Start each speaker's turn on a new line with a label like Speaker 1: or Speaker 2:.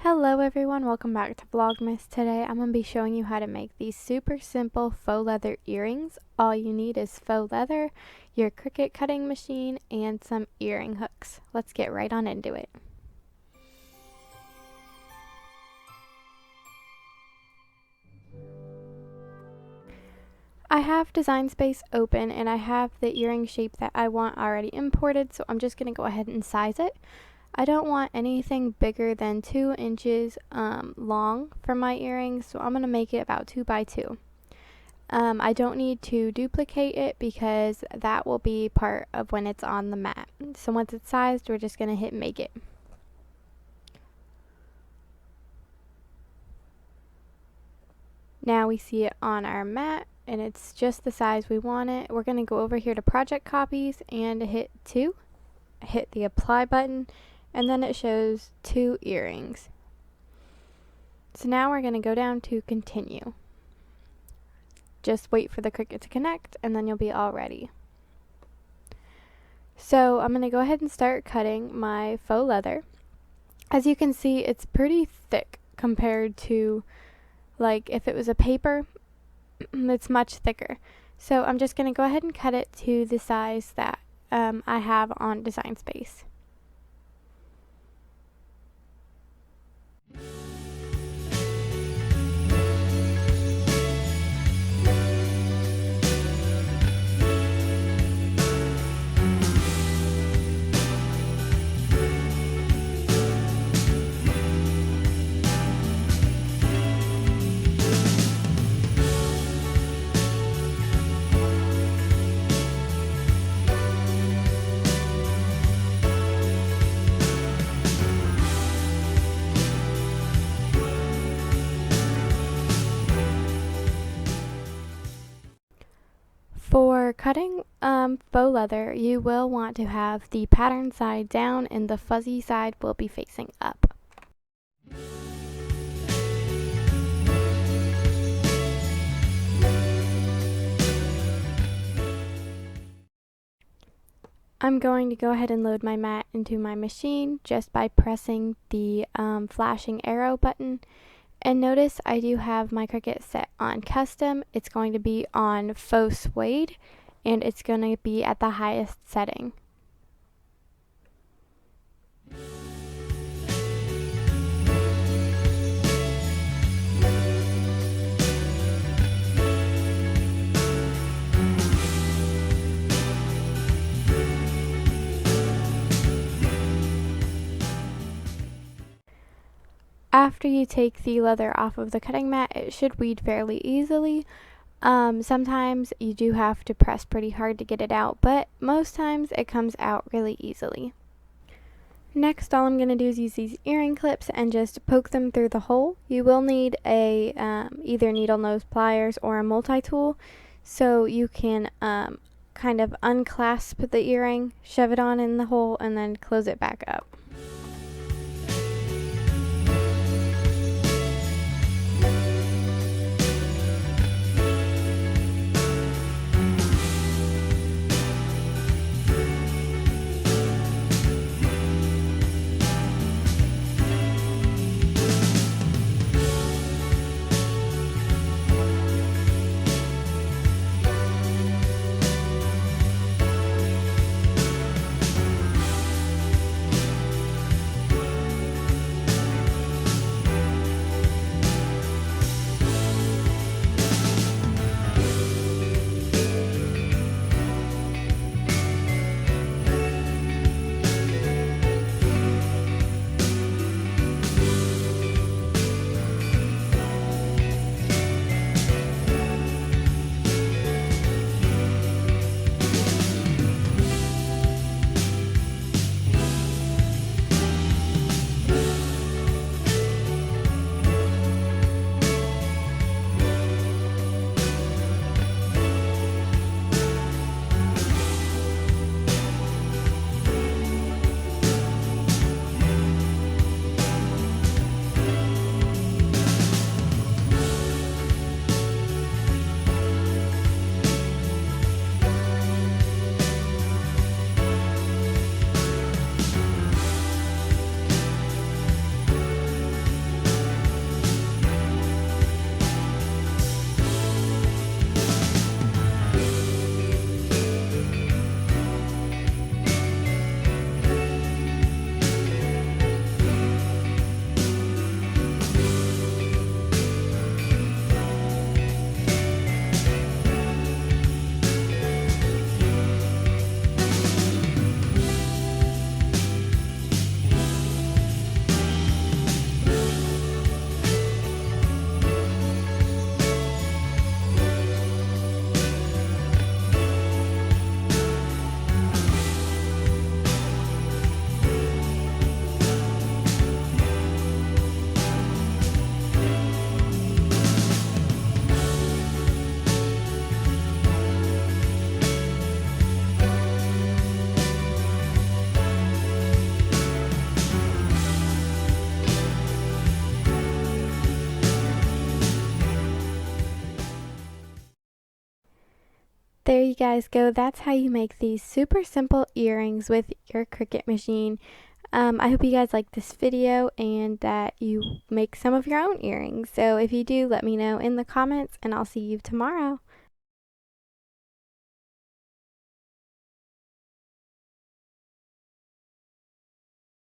Speaker 1: Hello everyone, welcome back to Vlogmas. Today I'm going to be showing you how to make these super simple faux leather earrings. All you need is faux leather, your Cricut cutting machine, and some earring hooks. Let's get right on into it. I have Design Space open and I have the earring shape that I want already imported, so I'm just going to go ahead and size it. I don't want anything bigger than 2 inches long for my earrings, so I'm going to make it about 2 by 2. I don't need to duplicate it because that will be part of when it's on the mat. So once it's sized, we're just going to hit make it. Now we see it on our mat and it's just the size we want it. We're going to go over here to project copies and hit 2, hit the apply button, and then it shows 2 earrings. So now we're going to go down to continue. Just wait for the Cricut to connect and then you'll be all ready. So I'm going to go ahead and start cutting my faux leather. As you can see, it's pretty thick compared to like if it was a paper. It's much thicker. So I'm just going to go ahead and cut it to the size that I have on Design Space. For cutting faux leather, you will want to have the pattern side down and the fuzzy side will be facing up. I'm going to go ahead and load my mat into my machine just by pressing the flashing arrow button. And notice I do have my Cricut set on custom. It's going to be on faux suede and it's going to be at the highest setting. After you take the leather off of the cutting mat, it should weed fairly easily. Sometimes you do have to press pretty hard to get it out, but most times it comes out really easily. Next, all I'm going to do is use these earring clips and just poke them through the hole. You will need a either needle nose pliers or a multi-tool, so you can kind of unclasp the earring, shove it on in the hole, and then close it back up. There you guys go. That's how you make these super simple earrings with your Cricut machine. I hope you guys like this video and that you make some of your own earrings. So if you do, let me know in the comments, and I'll see you tomorrow.